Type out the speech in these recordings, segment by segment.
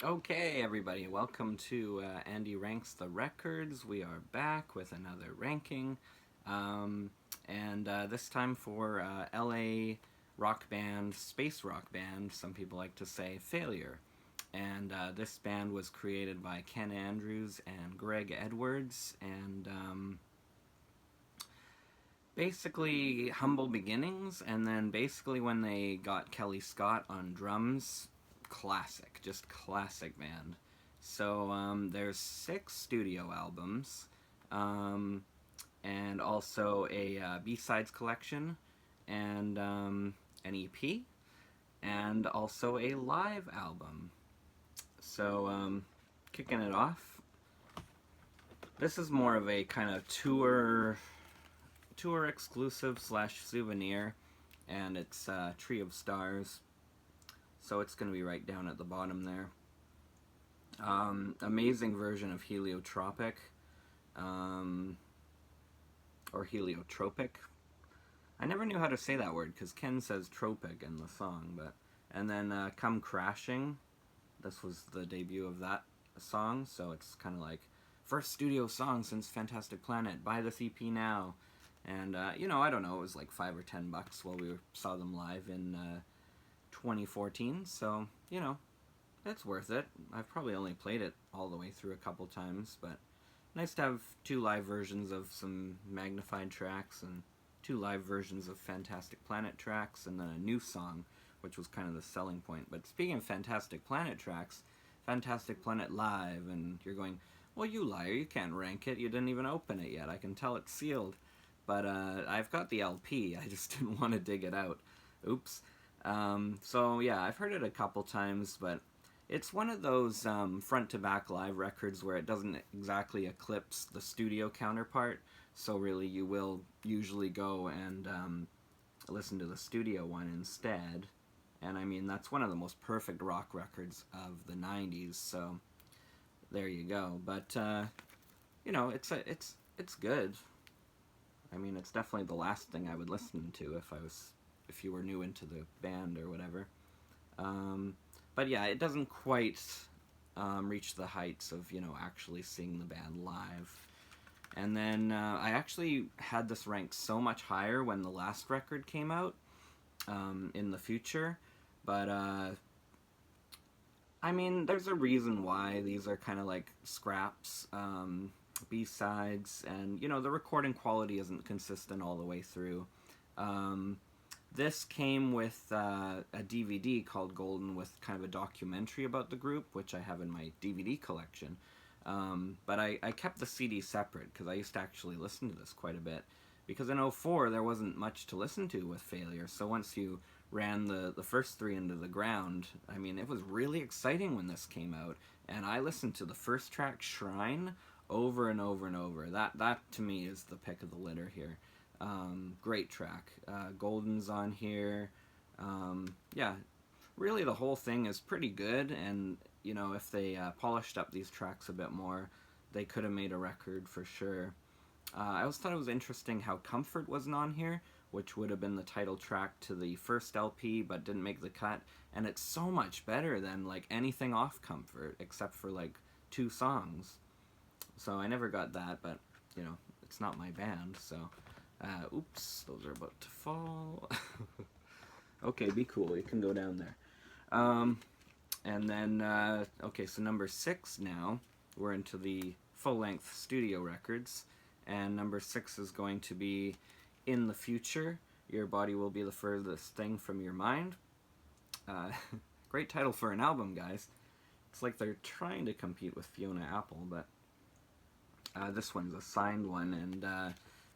Okay, everybody, welcome to Andy Ranks the Records. We are back with another ranking, um, and this time for LA rock band, space rock band, some people like to say Failure. And this band was created by Ken Andrews and Greg Edwards, and basically humble beginnings, and then basically when they got Kelly Scott on drums, classic, just classic band. So there's 6 studio albums, um, and also a B-sides collection, and an EP, and also a live album. So kicking it off, this is more of a kind of tour exclusive slash souvenir, and it's Tree of Stars, so it's going to be right down at the bottom there. Amazing version of Heliotropic, um, or Heliotropic. I never knew how to say that word because Ken says tropic in the song, but and then Come Crashing. This was the debut of that song, so it's kind of like first studio song since Fantastic Planet. Buy this EP now. And I don't know, it was like $5 or $10 while we saw them live in 2014. So it's worth it. I've probably only played it all the way through a couple times, but nice to have 2 live versions of some magnified tracks and 2 live versions of Fantastic Planet tracks, and then a new song, which was kind of the selling point. But speaking of Fantastic Planet tracks, Fantastic Planet Live, and you're going, well, you liar, you can't rank it. You didn't even open it yet. I can tell it's sealed. But I've got the LP. I just didn't want to dig it out. Oops. So yeah, I've heard it a couple times, but it's one of those front to back live records where it doesn't exactly eclipse the studio counterpart. So really, you will usually go and listen to the studio one instead. And I mean, that's one of the most perfect rock records of the '90s. So there you go. But it's good. I mean, it's definitely the last thing I would listen to if you were new into the band or whatever. Um, but yeah, it doesn't quite reach the heights of actually seeing the band live. And then I actually had this ranked so much higher when the last record came out in the future, but I mean, there's a reason why these are kind of like scraps. B-sides, and the recording quality isn't consistent all the way through. um, this came with a DVD called Golden, with kind of a documentary about the group, which I have in my DVD collection. But I kept the CD separate because I used to actually listen to this quite a bit, because in '04 there wasn't much to listen to with Failure. So once you ran the first 3 into the ground, I mean, it was really exciting when this came out, and I listened to the first track, Shrine, over and over and over. That to me is the pick of the litter here. Great track. Golden's on here. Yeah, really the whole thing is pretty good, and if they polished up these tracks a bit more, they could have made a record for sure. I always thought it was interesting how Comfort wasn't on here, which would have been the title track to the first LP, but didn't make the cut. And it's so much better than like anything off Comfort, except for like 2 songs. So I never got that, but it's not my band. So, oops, those are about to fall. Okay, be cool. You can go down there. Um, and then, okay, so number 6 now. We're into the full-length studio records, and number 6 is going to be In the Future. Your body will be the furthest thing from your mind. Uh, Great title for an album, guys. It's like they're trying to compete with Fiona Apple, but this one's a signed one, and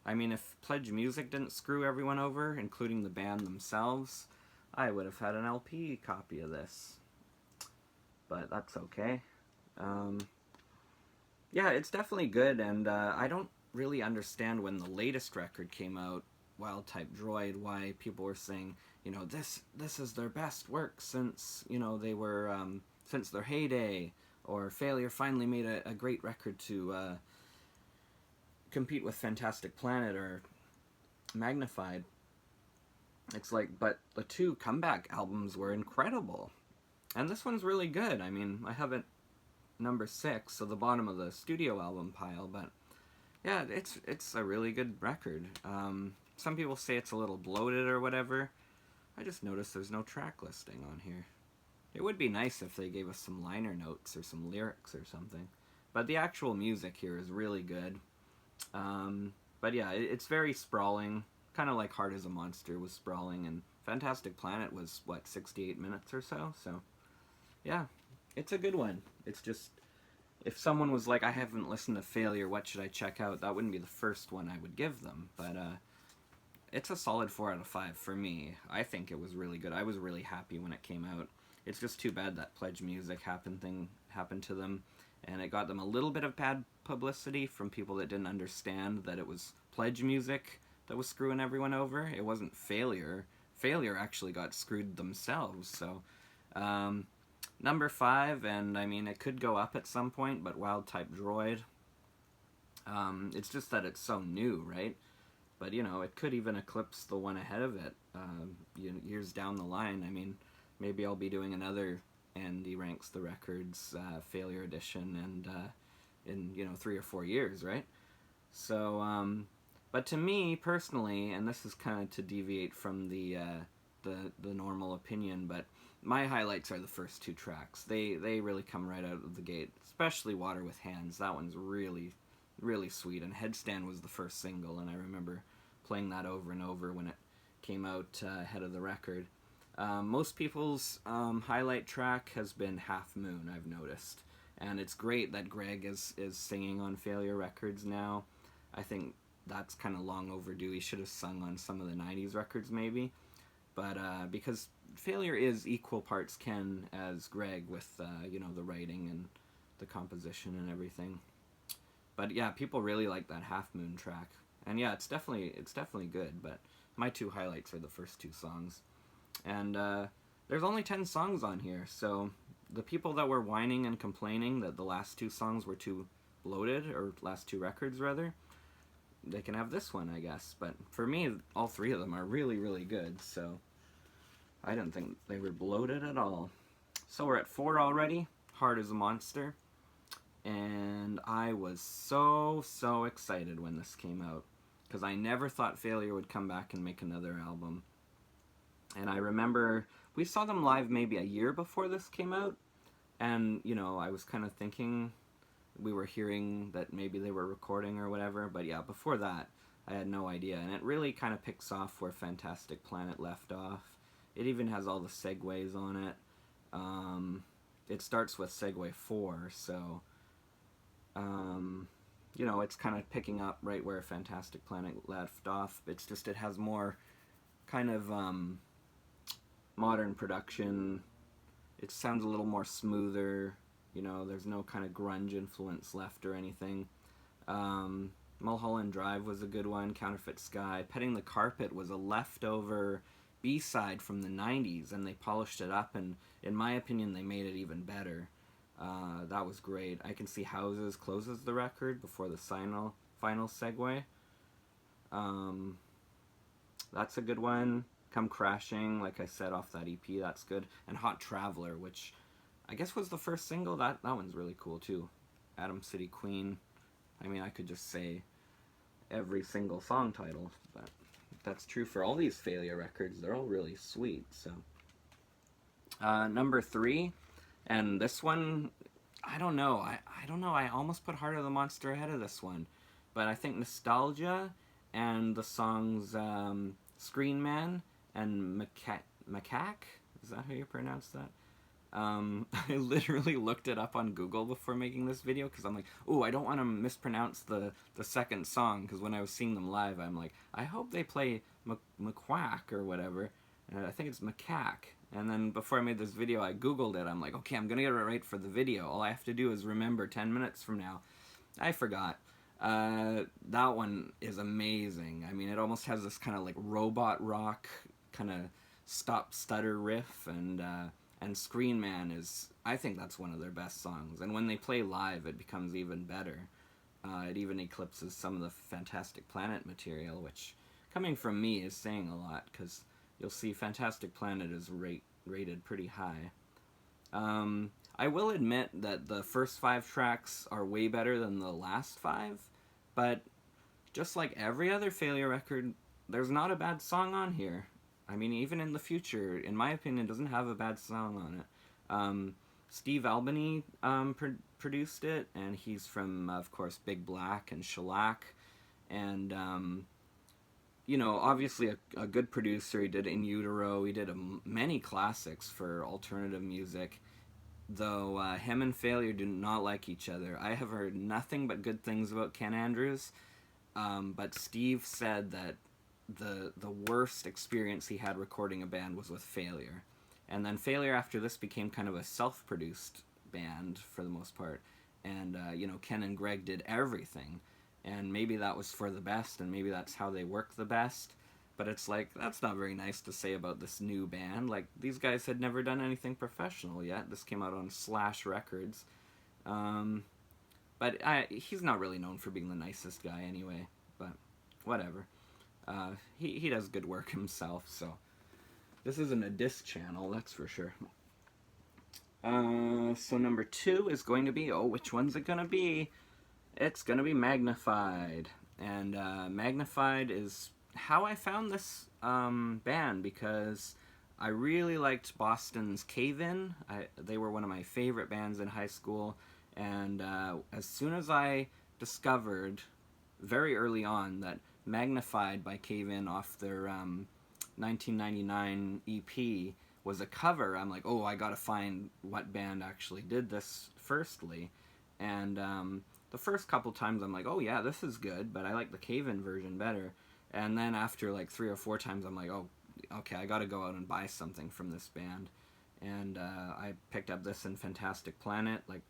I mean, if Pledge Music didn't screw everyone over, including the band themselves, I would have had an LP copy of this. But that's okay. Um, yeah, it's definitely good, and I don't really understand when the latest record came out, Wild Type Droid, why people were saying, this is their best work since they were since their heyday, or Failure finally made a great record to compete with Fantastic Planet or Magnified. It's like, but the 2 comeback albums were incredible. And this one's really good. I mean, I have it number 6, so the bottom of the studio album pile, but yeah, it's a really good record. Some people say it's a little bloated or whatever. I just noticed there's no track listing on here. It would be nice if they gave us some liner notes or some lyrics or something. But the actual music here is really good. But yeah, it's very sprawling, kind of like Hard as a Monster was sprawling, and Fantastic Planet was, what, 68 minutes or so? So, yeah, it's a good one. It's just, if someone was like, I haven't listened to Failure, what should I check out? That wouldn't be the first one I would give them. But it's a solid 4 out of 5 for me. I think it was really good. I was really happy when it came out. It's just too bad that Pledge Music happened to them, and it got them a little bit of bad publicity from people that didn't understand that it was Pledge Music that was screwing everyone over. It wasn't Failure. Failure actually got screwed themselves. So, number 5, and I mean, it could go up at some point, but Wild Type Droid. It's just that it's so new, right? But, you know, it could even eclipse the one ahead of it years down the line. I mean, maybe I'll be doing another Andy Ranks the Records Failure Edition, and in 3 or 4 years, right? So, but to me personally, and this is kind of to deviate from the normal opinion, but my highlights are the first 2 tracks. They really come right out of the gate, especially Water with Hands. That one's really, really sweet, and Headstand was the first single, and I remember playing that over and over when it came out ahead of the record. Most people's highlight track has been Half Moon, I've noticed. And it's great that Greg is singing on Failure Records now. I think that's kind of long overdue. He should have sung on some of the 90s records maybe. But because Failure is equal parts Ken as Greg with, the writing and the composition and everything. But yeah, people really like that Half Moon track. And yeah, it's definitely good, but my 2 highlights are the first 2 songs. And there's only 10 songs on here, so the people that were whining and complaining that the last 2 songs were too bloated, or last 2 records rather, they can have this one, I guess. But for me, all 3 of them are really, really good, so I didn't think they were bloated at all. So we're at 4 already, Hard as a Monster, and I was so excited when this came out, because I never thought Failure would come back and make another album. And I remember we saw them live maybe a year before this came out, and, I was kind of thinking, we were hearing that maybe they were recording or whatever, but yeah, before that, I had no idea, and it really kind of picks off where Fantastic Planet left off. It even has all the segues on it. It starts with segue 4, so, it's kind of picking up right where Fantastic Planet left off. It's just, it has more kind of, modern production. It sounds a little more smoother, there's no kind of grunge influence left or anything. Mulholland Drive was a good one, Counterfeit Sky. Petting the Carpet was a leftover B-side from the 90s, and they polished it up, and in my opinion they made it even better. That was great. I Can See Houses closes the record before the final segue. That's a good one. Come Crashing, like I said, off that EP, that's good. And Hot Traveler, which I guess was the first single. That one's really cool too. Atom City Queen. I mean, I could just say every single song title, but that's true for all these Failure records. They're all really sweet. So number 3, and this one, I don't know. I don't know. I almost put Heart of the Monster ahead of this one, but I think Nostalgia and the songs Screen Man and Macaque, is that how you pronounce that? I literally looked it up on Google before making this video, because I'm like, ooh, I don't want to mispronounce the second song, because when I was seeing them live, I'm like, I hope they play Maquack or whatever, and I think it's Macaque. And then before I made this video, I Googled it. I'm like, okay, I'm gonna get it right for the video. All I have to do is remember 10 minutes from now. I forgot. That one is amazing. I mean, it almost has this kind of like robot rock kind of stop stutter riff, and Screen Man is, I think that's one of their best songs, and when they play live it becomes even better. It even eclipses some of the Fantastic Planet material, which, coming from me, is saying a lot, because you'll see Fantastic Planet is rated pretty high. I will admit that the first 5 tracks are way better than the last 5, but just like every other Failure record, there's not a bad song on here. I mean, even in the future, in my opinion, doesn't have a bad song on it. Steve Albany produced it, and he's from, of course, Big Black and Shellac. And, obviously a good producer. He did In Utero. He did many classics for alternative music. Though him and Failure do not like each other. I have heard nothing but good things about Ken Andrews. But Steve said that the worst experience he had recording a band was with Failure. And then Failure after this became kind of a self-produced band for the most part. And, Ken and Greg did everything. And maybe that was for the best, and maybe that's how they work the best. But it's like, that's not very nice to say about this new band. Like, these guys had never done anything professional yet. This came out on Slash Records. But he's not really known for being the nicest guy anyway. But whatever. He does good work himself, so... This isn't a disc channel, that's for sure. So number 2 is going to be... Oh, which one's it going to be? It's going to be Magnified. And Magnified is how I found this band, because I really liked Boston's Cave-In. They were one of my favorite bands in high school. And as soon as I discovered, very early on, that Magnified by Cave-In off their 1999 EP was a cover, I'm like, oh, I gotta find what band actually did this firstly. And the first couple times I'm like, oh yeah, this is good, but I like the Cave-In version better. And then after like 3 or 4 times I'm like, oh, okay, I gotta go out and buy something from this band. And I picked up this and Fantastic Planet, like,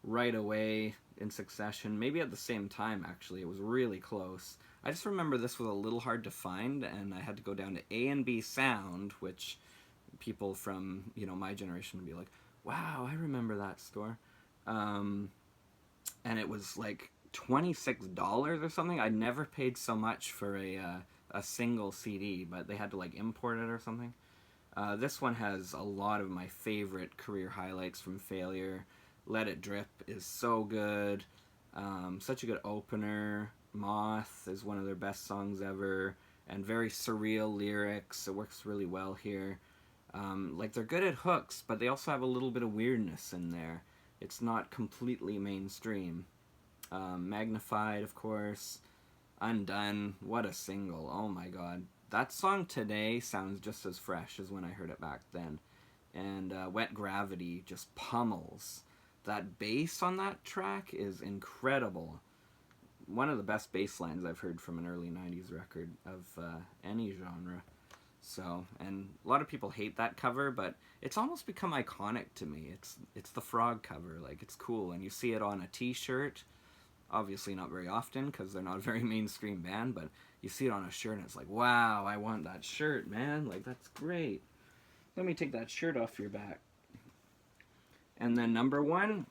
right away in succession, maybe at the same time actually. It was really close. I just remember this was a little hard to find, and I had to go down to A&B Sound, which people from, my generation would be like, wow, I remember that store. And it was like $26 or something. I never paid so much for a single CD, but they had to like import it or something. This one has a lot of my favorite career highlights from Failure. Let It Drip is so good. Such a good opener. Moth is one of their best songs ever. And very surreal lyrics. It works really well here. They're good at hooks, but they also have a little bit of weirdness in there. It's not completely mainstream. Magnified, of course. Undone. What a single. Oh my god. That song today sounds just as fresh as when I heard it back then. And Wet Gravity just pummels. That bass on that track is incredible. One of the best bass lines I've heard from an early 90s record of any genre. So, and a lot of people hate that cover, but it's almost become iconic to me. It's the Frog cover. Like, it's cool, and you see it on a t-shirt. Obviously not very often, because they're not a very mainstream band, but you see it on a shirt, and it's like, wow, I want that shirt, man. Like, that's great. Let me take that shirt off your back. And then number 1,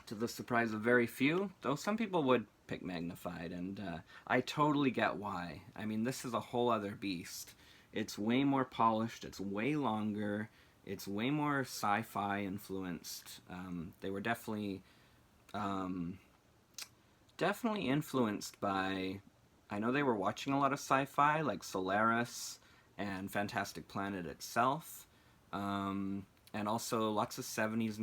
to the surprise of very few, though some people would pick Magnified, and I totally get why. I mean, this is a whole other beast. It's way more polished, it's way longer, it's way more sci-fi influenced. They were definitely influenced by... I know they were watching a lot of sci-fi, like Solaris and Fantastic Planet itself. And also lots of 70s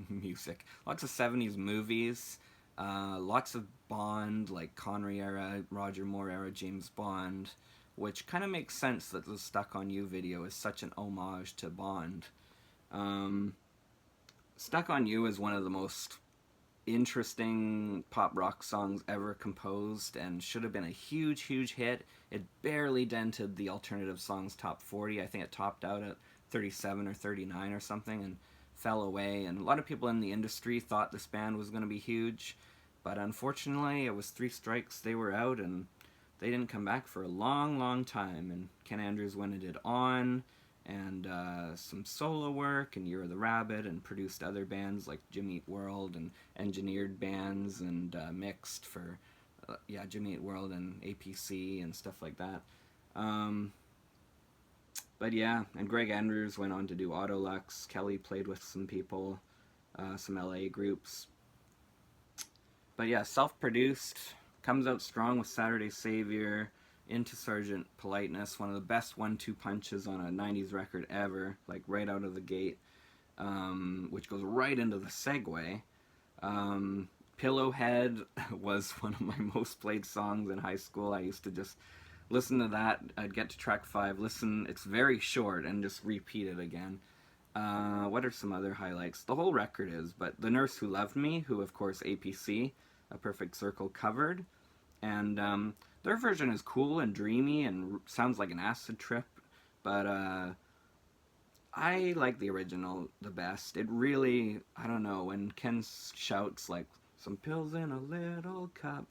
music, lots of 70s movies, lots of Bond, like Connery era, Roger Moore era James Bond, which kind of makes sense that the Stuck on You video is such an homage to Bond. Stuck on You is one of the most interesting pop rock songs ever composed and should have been a huge, huge hit. It barely dented the alternative songs top 40. I think it topped out at 37 or 39 or something and fell away. And a lot of people in the industry thought this band was going to be huge, but unfortunately it was 3 strikes, they were out, and they didn't come back for a long, long time. And Ken Andrews went and did On, and some solo work, and You're the Rabbit, and produced other bands like Jimmy Eat World, and engineered bands, and mixed for Jimmy Eat World and APC and stuff like that. But yeah, and Greg Andrews went on to do Autolux. Kelly played with some people, some LA groups. But yeah, self-produced, comes out strong with Saturday Savior, into Sergeant Politeness, one of the best 1-2 punches on a 90s record ever, like right out of the gate, which goes right into the segue. Pillowhead was one of my most played songs in high school. I used to just listen to that. I'd get to track 5, listen, it's very short, and just repeat it again. What are some other highlights? The whole record is, but The Nurse Who Loved Me, who of course APC, A Perfect Circle, covered, and their version is cool and dreamy and sounds like an acid trip, but I like the original the best. It really, I don't know, when Ken shouts like, some pills in a little cup,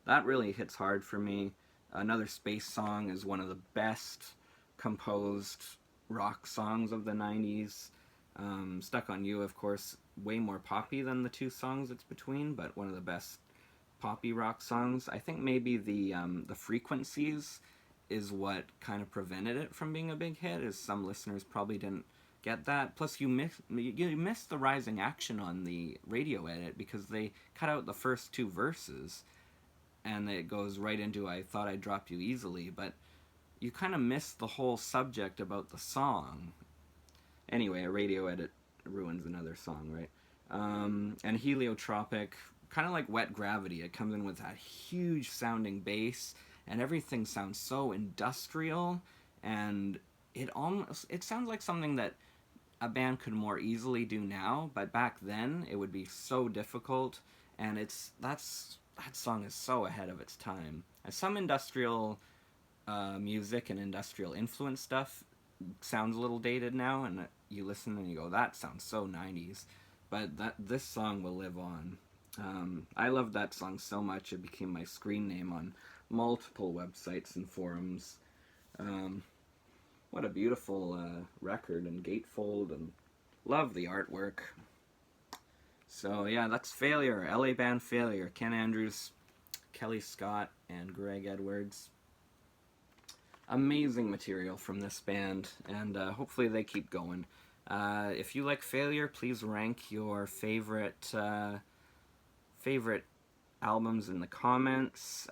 that really hits hard for me. Another Space Song is one of the best composed rock songs of the 90s. Stuck on You, of course, way more poppy than the 2 songs it's between, but one of the best poppy rock songs. I think maybe the frequencies is what kind of prevented it from being a big hit, as some listeners probably didn't get that. Plus, you missed the rising action on the radio edit because they cut out the first 2 verses, and it goes right into I Thought I'd Drop You Easily, but you kind of miss the whole subject about the song. Anyway, a radio edit ruins another song, right? And Heliotropic, kind of like Wet Gravity, it comes in with that huge sounding bass, and everything sounds so industrial, and it sounds like something that a band could more easily do now, but back then it would be so difficult, and that song is so ahead of its time. And some industrial music and industrial influence stuff sounds a little dated now, and you listen and you go, that sounds so 90s, but this song will live on. I love that song so much it became my screen name on multiple websites and forums. What a beautiful record and gatefold, and love the artwork. So yeah, that's Failure, LA band Failure, Ken Andrews, Kelly Scott, and Greg Edwards. Amazing material from this band, and hopefully they keep going. If you like Failure, please rank your favorite albums in the comments.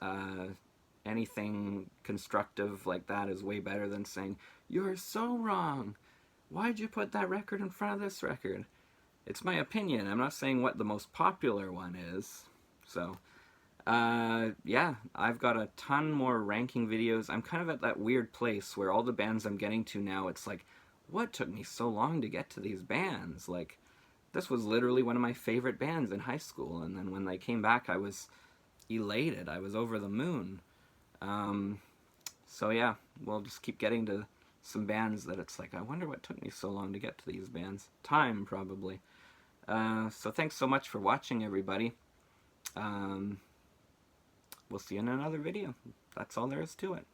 Anything constructive like that is way better than saying, you're so wrong, why'd you put that record in front of this record? It's my opinion. I'm not saying what the most popular one is. So yeah, I've got a ton more ranking videos. I'm kind of at that weird place where all the bands I'm getting to now, it's like, what took me so long to get to these bands? Like, this was literally one of my favorite bands in high school, and then when they came back, I was elated. I was over the moon. So yeah, we'll just keep getting to some bands that it's like, I wonder what took me so long to get to these bands. Time, probably. So thanks so much for watching, everybody. We'll see you in another video. That's all there is to it.